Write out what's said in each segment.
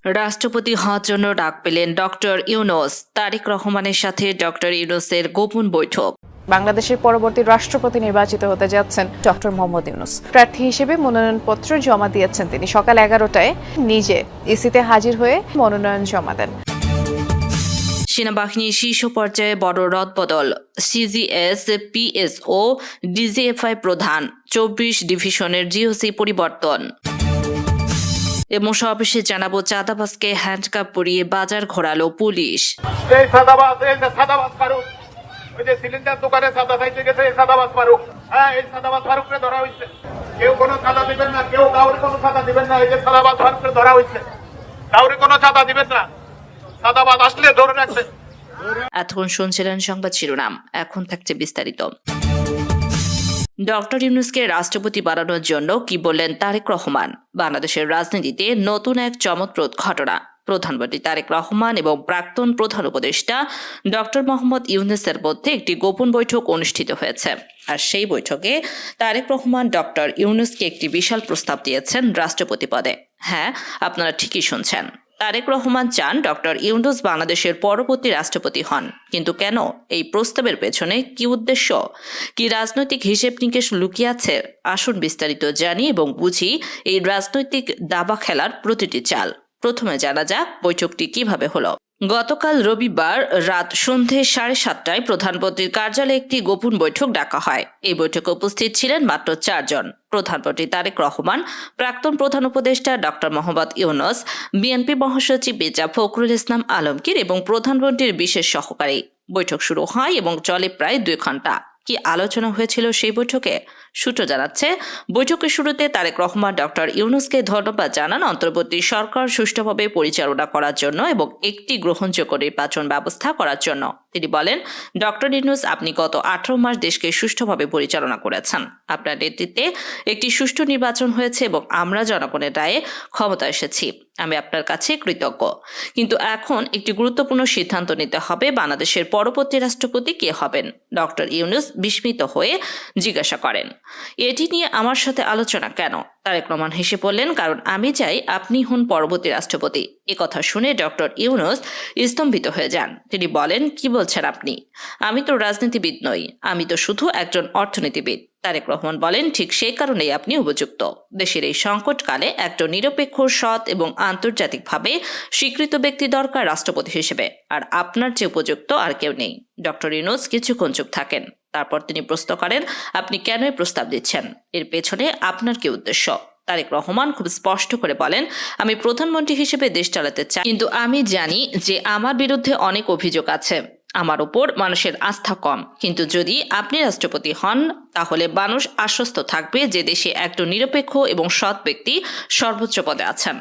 রাষ্ট্রপতি হওয়ার জন্য ডাক পেলেন ডক্টর ইউনূস। তারেক রহমানের সাথে ডক্টর ইউনূসের গোপন বৈঠক। বাংলাদেশের পরবর্তী রাষ্ট্রপতি নির্বাচিত হতে যাচ্ছেন ডক্টর মোহাম্মদ ইউনূস। প্রার্থী হিসেবে মনোনয়নপত্র জমা দিয়েছেন তিনি। সকাল 11টায় নিজে ইসিতে হাজির হয়ে মনোনয়ন জমা দেন। সেনাবাহিনীর শীর্ষ পর্যায়ে বড় রদবদল। সিজিএস, পিএসও, ডিজিএফআই প্রধান, 24 ডিভিশনের জিওসি পরিবর্তন। এবং সর্বশেষে জানাবো, চাঁদাবাজকে হ্যান্ডকাপ পরিয়ে বাজার ঘোরালো পুলিশ। এই সাদাবাজ ফারুক, ওই যে সিলিন্ডার দোকানে সাদা চাইতে গেছে, এই সাদাবাজ ফারুক, হ্যাঁ এই সাদাবাজ ফারুককে ধরা হয়েছে। কেউ কোনো চাঁদা দিবেন না, কেউ কাউরে কোনো চাঁদা দিবেন না। এই যে সাদাবাজ ফারুককে ধরা হয়েছে, কাউরে কোনো চাঁদা দিবেন না। সাদাবাজ আসলে ধরে রাখবেন। এতক্ষণ শুনছিলেন সংবাদ শিরোনাম, এখন থাকছে বিস্তারিত। ডক্টর ইউনূসকে রাষ্ট্রপতি বানানোর জন্য কি বললেন তারেক রহমান? বাংলাদেশের রাজনীতিতে নতুন এক চমকপ্রদ ঘটনা। প্রধানমন্ত্রী তারেক রহমান এবং প্রাক্তন প্রধান উপদেষ্টা ডক্টর মোহাম্মদ ইউনূসের মধ্যে একটি গোপন বৈঠক অনুষ্ঠিত হয়েছে। আর সেই বৈঠকে তারেক রহমান ডক্টর ইউনূসকে একটি বিশাল প্রস্তাব দিয়েছেন রাষ্ট্রপতি পদে। হ্যাঁ, আপনারা ঠিকই শুনছেন। তারেক রহমান চান ডক্টর ইউনূস বাংলাদেশের পরবর্তী রাষ্ট্রপতি হন। কিন্তু কেন? এই প্রস্তাবের পেছনে কি উদ্দেশ্য, কি রাজনৈতিক হিসেব নিকেশ লুকিয়ে আছে? আসুন বিস্তারিত জানি এবং বুঝি এই রাজনৈতিক দাবা খেলার প্রতিটি চাল। প্রথমে জানা যাক বৈঠকটি কিভাবে হলো। গতকাল রবিবার রাত সন্ধে 7:30টায় প্রধানমন্ত্রীর কার্যালয়ে একটি গোপন বৈঠক ডাকা হয়। এই বৈঠকে উপস্থিত ছিলেন মাত্র 4 জন। প্রধানমন্ত্রী তারেক রহমান, প্রাক্তন প্রধান উপদেষ্টা ডক্টর মোহাম্মদ ইউনূস, বিএনপি মহাসচিব মির্জা ফখরুল ইসলাম আলমগীর এবং প্রধানমন্ত্রীর বিশেষ সহকারী। বৈঠক শুরু হয় এবং চলে প্রায় 2 ঘন্টা। কি আলোচনা হয়েছিল সেই বৈঠকে? সূত্র জানাচ্ছে, বৈঠকের শুরুতে তারেক রহমান ডক্টর ইউনূসকে ধন্যবাদ জানান অন্তর্বর্তী সরকার সুষ্ঠুভাবে পরিচালনা করার জন্য এবং একটি গ্রহণযোগ্য নির্বাচন ব্যবস্থা করার জন্য। তিনি বলেন, ডক্টর ইউনূস, আপনি গত 18 মাস দেশকে সুষ্ঠুভাবে পরিচালনা করেছেন। আপনার নেতৃত্বে একটি সুষ্ঠু নির্বাচন হয়েছে এবং আমরা জনগণের রায়ে ক্ষমতা এসেছি। আমি আপনার কাছে কৃতজ্ঞ। কিন্তু এখন একটি গুরুত্বপূর্ণ সিদ্ধান্ত নিতে হবে, বাংলাদেশের পরবর্তী রাষ্ট্রপতি কে হবেন? ডক্টর ইউনূস বিস্মিত হয়ে জিজ্ঞাসা করেন, এটি নিয়ে আমার সাথে আলোচনা কেন? তারেক রহমান হেসে বললেন, কারণ আমি চাই আপনি হন পরবর্তী রাষ্ট্রপতি। কথা শুনে ডক্টর ইউনূস স্তম্ভিত হয়ে যান। তিনি বলেন, কি বলছেন আপনি? আমি তো রাজনীতিবিদ নই, আমি তো শুধু একজন অর্থনীতিবিদ। তারেক রহমান বলেন, ঠিক সেই কারণেই আপনি উপযুক্ত। দেশের এই সংকটকালে একজন নিরপেক্ষ, সৎ এবং আন্তর্জাতিকভাবে স্বীকৃত ব্যক্তি দরকার রাষ্ট্রপতি হিসেবে, আর আপনার চেয়ে উপযুক্ত আর কেউ নেই। ডক্টর ইউনূস কিছুক্ষণ চুপ থাকেন। তারপর তিনি প্রশ্ন করেন, আপনি কেন এই প্রস্তাব দিচ্ছেন? এর পেছনে আপনার কি উদ্দেশ্য? তারেক রহমান খুব স্পষ্ট করে বলেন, আমি প্রধানমন্ত্রী হিসেবে দেশ চালাতে চাই, কিন্তু আমি জানি যে আমার বিরুদ্ধে অনেক অভিযোগ আছে। আমার উপর মানুষের আস্থা কম। কিন্তু যদি আপনি রাষ্ট্রপতি হন, তাহলে মানুষ আশ্বস্ত থাকবে যে দেশে একজন নিরপেক্ষ এবং সৎ ব্যক্তি সর্বোচ্চ পদে আছেন।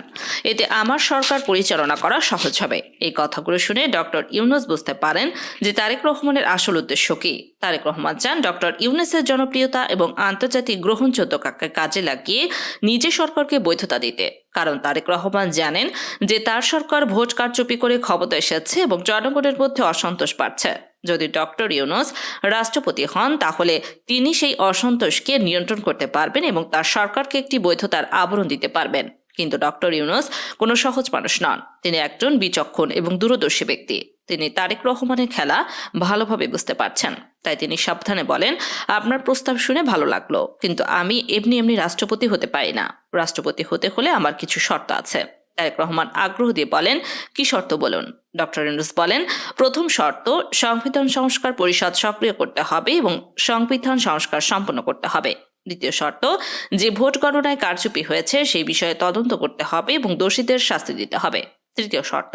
এতে আমার সরকার পরিচালনা করা সহজ হবে। এই কথাগুলো শুনে ডক্টর ইউনূস বুঝতে পারেন যে তারেক রহমানের আসল উদ্দেশ্য কি। তারেক রহমান চান ডক্টর ইউনূসের জনপ্রিয়তা এবং আন্তর্জাতিক গ্রহণযোগ্যতাকে কাজে লাগিয়ে নিজের সরকারকে বৈধতা দিতে। কারণ তারেক রহমান জানেন যে তার সরকার ভোট কারচুপি করে ক্ষমতা এসেছে এবং জনগণের মধ্যে অসন্তোষ বাড়ছে। যদি ডক্টর ইউনূস রাষ্ট্রপতি হন, তাহলে তিনি সেই অসন্তোষকে নিয়ন্ত্রণ করতে পারবেন এবং তার সরকারকে একটি বৈধতার আবরণ দিতে পারবেন। কিন্তু ডক্টর ইউনূস কোনো সহজ মানুষ নন। তিনি একজন বিচক্ষণ এবং দূরদর্শী ব্যক্তি। তিনি তারেক রহমানের খেলা ভালোভাবে বুঝতে পারছেন। তাই তিনি সাবধানে বলেন, আপনার প্রস্তাব শুনে ভালো লাগলো, কিন্তু আমি এমনি এমনি রাষ্ট্রপতি হতে পারি না। রাষ্ট্রপতি হতে হলে আমার কিছু শর্ত আছে। তারেক রহমান আগ্রহ দিয়ে বলেন, কি শর্ত বলুন? ডক্টর ইউনূস বলেন, প্রথম শর্ত, সংবিধান সংস্কার পরিষদ সক্রিয় করতে হবে এবং সংবিধান সংস্কার সম্পন্ন করতে হবে। দ্বিতীয় শর্ত, যে ভোট গণনায় কারচুপি হয়েছে সেই বিষয়ে তদন্ত করতে হবে এবং দোষীদের শাস্তি দিতে হবে। তৃতীয় শর্ত,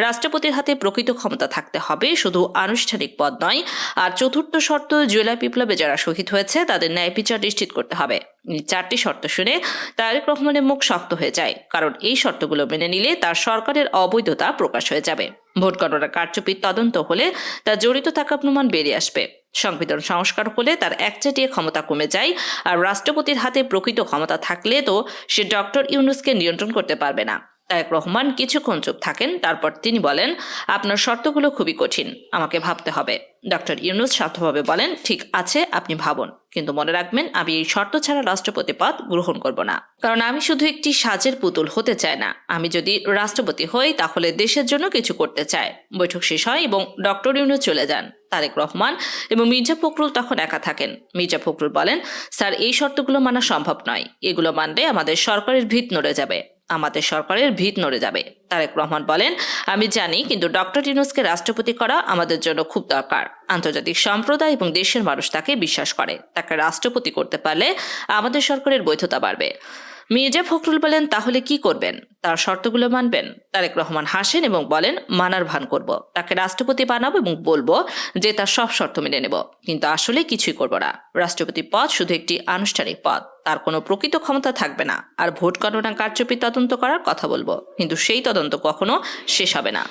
রাষ্ট্রপতির হাতে প্রকৃত ক্ষমতা থাকতে হবে, শুধু আনুষ্ঠানিক পদ নয়। আর চতুর্থ শর্ত, জুলাই বিপ্লবে যারা শহীদ হয়েছে তাদের ন্যায় বিচার নিশ্চিত করতে হবে। এই 4টি শর্ত শুনে তারেক রহমানের মুখ শক্ত হয়ে যায়, কারণ এই শর্তগুলো মেনে নিলে তার সরকারের অবৈধতা প্রকাশ হয়ে যাবে। ভোট গণনা কারচুপির তদন্ত হলে তার জড়িত থাকা প্রমাণ বেরিয়ে আসবে। সংবিধান সংস্কার হলে তার একচেটিয়া ক্ষমতা কমে যায়। আর রাষ্ট্রপতির হাতে প্রকৃত ক্ষমতা থাকলে তো সে ডক্টর ইউনূসকে নিয়ন্ত্রণ করতে পারবে না। তারেক রহমান কিছুক্ষণ চুপ থাকেন, তারপর তিনি বলেন, আপনার শর্তগুলো খুবই কঠিন, আমাকে ভাবতে হবে। ডক্টর ইউনূস শান্তভাবে বলেন, ঠিক আছে, আপনি ভাবুন, কিন্তু মনে রাখবেন আমি এই শর্ত ছাড়া রাষ্ট্রপতি পদ গ্রহণ করব না, কারণ আমি শুধু একটি সাজের পুতুল হতে চাই না। আমি যদি রাষ্ট্রপতি হই তাহলে দেশের জন্য কিছু করতে চাই। বৈঠক শেষ হয় এবং ডক্টর ইউনূস চলে যান। তারেক রহমান এবং মির্জা ফখরুল তখন একা থাকেন। মির্জা ফখরুল বলেন, স্যার, এই শর্তগুলো মানা সম্ভব নয়, এগুলো মানলে আমাদের সরকারের ভিত নড়ে যাবে। তারেক রহমান বলেন, আমি জানি, কিন্তু ডক্টর ইউনূসকে রাষ্ট্রপতি করা আমাদের জন্য খুব দরকার। আন্তর্জাতিক সম্প্রদায় এবং দেশের মানুষ তাকে বিশ্বাস করে। তাকে রাষ্ট্রপতি করতে পারলে আমাদের সরকারের বৈধতা বাড়বে। মির্জা ফখরুল বলেন, তাহলে কি করবেন? তার শর্তগুলো মানবেন? তারেক রহমান হাসেন এবং বলেন, মানার ভান করব, তাকে রাষ্ট্রপতি বানাবো এবং বলবো যে তার সব শর্ত মেনে নেব, কিন্তু আসলে কিছুই করব না। রাষ্ট্রপতি পদ শুধু একটি আনুষ্ঠানিক পদ, তার কোনো প্রকৃত ক্ষমতা থাকবে না। আর ভোট গণনা কারচুপি তদন্ত করার কথা বলবো, কিন্তু সেই তদন্ত কখনো শেষ হবে না।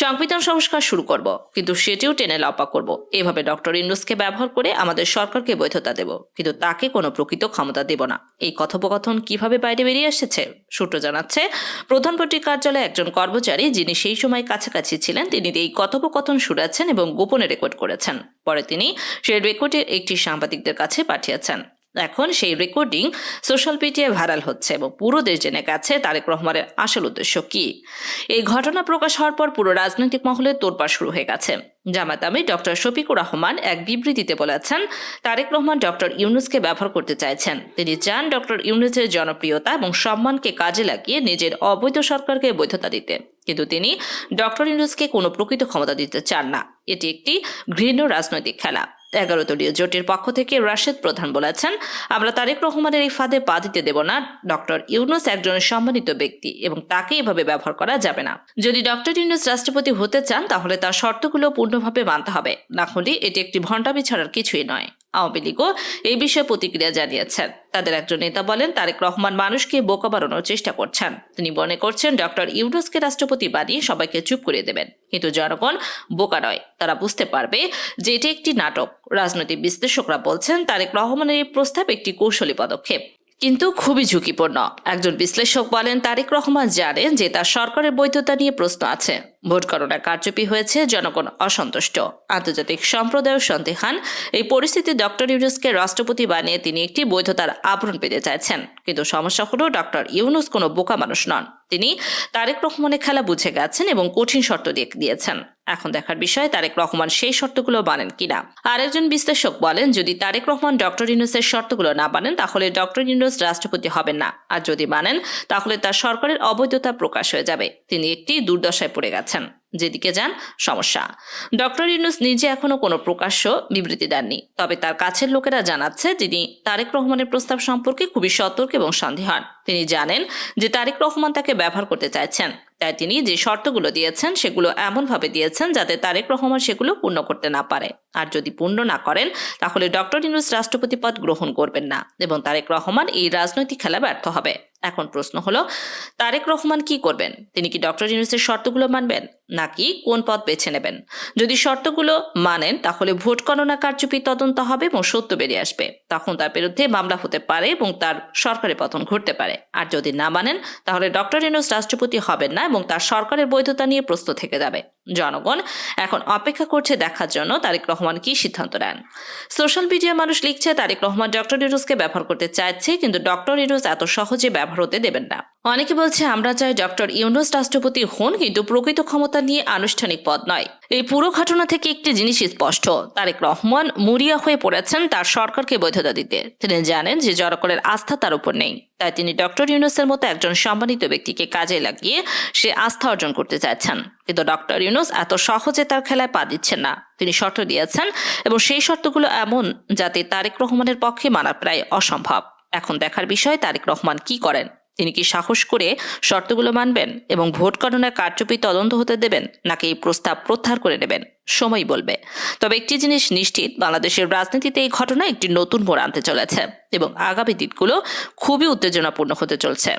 সংবিধান সংস্কার শুরু করব, কিন্তু সেটিও টেনে লাপা করব। এভাবে ডক্টর ইউনূসকে ব্যবহার করে আমাদের সরকারকে বৈধতা দেব, কিন্তু তাকে কোনো প্রকৃত ক্ষমতা দেব না। এই কথোপকথন কিভাবে বাইরে বেরিয়ে এসেছে? সূত্র জানাচ্ছে, প্রধানমন্ত্রীর কার্যালয়ে একজন কর্মচারী যিনি সেই সময় কাছাকাছি ছিলেন, তিনি এই কথোপকথন শুনেছেন এবং গোপনে রেকর্ড করেছেন। পরে তিনি সেই রেকর্ডের একটি সাংবাদিকদের কাছে পাঠিয়েছেন। এখন সেই রেকর্ডিং সোশ্যাল মিডিয়ায় ভাইরাল হচ্ছে এবং পুরো দেশ জেনে গেছে তারেক রহমানের আসল উদ্দেশ্য কি। এই ঘটনা প্রকাশ হওয়ার পর পুরো রাজনৈতিক মহলে তোড়পাড় শুরু হয়ে গেছে। জামায়াত আমির ডক্টর শফিকুর রহমান এক বিবৃতিতে বলেছেন, তারেক রহমান ডক্টর ইউনূসকে ব্যবহার করতে চাইছেন। তিনি চান ডক্টর ইউনূসের জনপ্রিয়তা এবং সম্মানকে কাজে লাগিয়ে নিজের অবৈধ সরকারকে বৈধতা দিতে, কিন্তু তিনি ডক্টর ইউনূসকে কোনো প্রকৃত ক্ষমতা দিতে চান না। এটি একটি ঘৃণ্য রাজনৈতিক খেলা। 11 দলীয় জোটের পক্ষ থেকে রাশেদ প্রধান বলেছেন, আমরা তারেক রহমানের এই ফাঁদে পা দিতে দেব না। ডক্টর ইউনূস একজন সম্মানিত ব্যক্তি এবং তাকে এভাবে ব্যবহার করা যাবে না। যদি ডক্টর ইউনূস রাষ্ট্রপতি হতে চান তাহলে তার শর্তগুলো পূর্ণভাবে মানতে হবে, না হলে এটি একটি ভণ্ডামি ছাড়ার কিছুই নয়। আওয়ামী লীগও এই বিষয়ে প্রতিক্রিয়া জানিয়েছেন। তাদের একজন নেতা বলেন, তারেক রহমান মানুষকে বোকা বানানোর চেষ্টা করছেন। তিনি মনে করছেন ডক্টর ইউনূসকে রাষ্ট্রপতি বানিয়ে সবাইকে চুপ করিয়ে দেবেন, কিন্তু জনগণ বোকা নয়, তারা বুঝতে পারবে যে এটি একটি নাটক। রাজনৈতিক বিশ্লেষকরা বলছেন, তারেক রহমানের এই প্রস্তাব একটি কৌশলী পদক্ষেপ, কিন্তু খুবই ঝুঁকিপূর্ণ। একজন বিশ্লেষক বলেন, তারেক রহমান জানেন যে তার সরকারের বৈধতা নিয়ে প্রশ্ন আছে। ভোট গণনা কারচুপি হয়েছে, জনগণ অসন্তুষ্ট, আন্তর্জাতিক সম্প্রদায় সন্দেহান। এই পরিস্থিতি ডক্টর ইউনূসকে রাষ্ট্রপতি বানিয়ে তিনি একটি বৈধতার আবরণ পেতে চাইছেন। কিন্তু সমস্যা হলো, ডক্টর ইউনূস কোনো বোকা মানুষ নন। তিনি তারেক রহমানের খেলা বুঝে গেছেন এবং কঠিন শর্ত দিয়েছেন। এখন দেখার বিষয় তারেক রহমান সেই শর্তগুলো মানেন কিনা। আরেকজন বিশ্লেষক বলেন, যদি তারেক রহমান ডক্টর ইউনূসের শর্তগুলো না মানেন তাহলে ডক্টর ইউনূস রাষ্ট্রপতি হবেন না, আর যদি মানেন তাহলে তার সরকারের অবৈধতা প্রকাশ হয়ে যাবে। তিনি একটি দুর্দশায় পড়ে গেছেন। যেদিকে যান সমস্যা। ডক্টর ইউনূস নিজে এখনো কোনো প্রকাশ্য বিবৃতি দেননি, তবে তার কাছের লোকেরা জানাচ্ছে তিনি তারেক রহমানের প্রস্তাব সম্পর্কে খুবই সতর্ক এবং সন্দিহান। তিনি জানেন যে তারেক রহমান তাকে ব্যবহার করতে চাইছেন, তাই তিনি যে শর্তগুলো দিয়েছেন সেগুলো এমনভাবে দিয়েছেন যাতে তারেক রহমান সেগুলো পূর্ণ করতে না পারে। আর যদি পূর্ণ না করেন তাহলে ডক্টর ইউনূস রাষ্ট্রপতি পদ গ্রহণ করবেন না এবং তারেক রহমান এই রাজনৈতিক খেলা ব্যর্থ হবে। এখন প্রশ্ন হলো, তারেক রহমান কি করবেন? তিনি কি ডক্টর ইউনূসের শর্তগুলো মানবেন নাকি কোন পথ বেছে নেবেন? যদি শর্তগুলো মানেন তাহলে ভোট গণনা কারচুপি তদন্ত হবে এবং সত্য বেরিয়ে আসবে। তখন তার বিরুদ্ধে মামলা হতে পারে এবং তার সরকারের পতন ঘটতে পারে। আর যদি না মানেন তাহলে ডক্টর ইউনূস রাষ্ট্রপতি হবেন না এবং তার সরকারের বৈধতা নিয়ে প্রশ্ন থেকে যাবে। জনগণ এখন অপেক্ষা করছে দেখার জন্য তারেক রহমান কি সিদ্ধান্ত নেন। সোশ্যাল মিডিয়ায় মানুষ লিখছে, তারেক রহমান ডক্টর ইউনূসকে ব্যবহার করতে চাইছে, কিন্তু ডক্টর ইউনূস এত সহজে ব্যবহার হতে দেবেন না। অনেকে বলছে, আমরা চাই ডক্টর ইউনূস রাষ্ট্রপতি হন, কিন্তু প্রকৃত ক্ষমতা নিয়ে আনুষ্ঠানিক পদ নয়। এই পুরো ঘটনা থেকে একটি জিনিস স্পষ্ট, তারেক রহমান মরিয়া হয়ে পড়েছেন তার সরকারকে বৈধতা দিতে। তিনি জানেন যে জনগণের আস্থা তার উপর নেই, তাই তিনি ডক্টর ইউনূসের মতো একজন সম্মানিত ব্যক্তিকে কাজে লাগিয়ে সে আস্থা অর্জন করতে চাইছেন। কিন্তু ডক্টর ইউনূস এত সহজে তার খেলায় পা দিচ্ছেন না। তিনি শর্ত দিয়েছেন এবং সেই শর্তগুলো এমন যাতে তারেক রহমানের পক্ষে মানা প্রায় অসম্ভব। এখন দেখার বিষয় তারেক রহমান কি করেন। তিনি কি সাহস করে শর্তগুলো মানবেন এবং ভোট গণনার কারচুপি তদন্ত হতে দেবেন, নাকি এই প্রস্তাব প্রত্যাহার করে নেবেন? সময় বলবে। তবে একটি জিনিস নিশ্চিত, বাংলাদেশের রাজনীতিতে এই ঘটনা একটি নতুন মোড় আনতে চলেছে এবং আগামী দিনগুলো খুবই উত্তেজনাপূর্ণ হতে চলছে।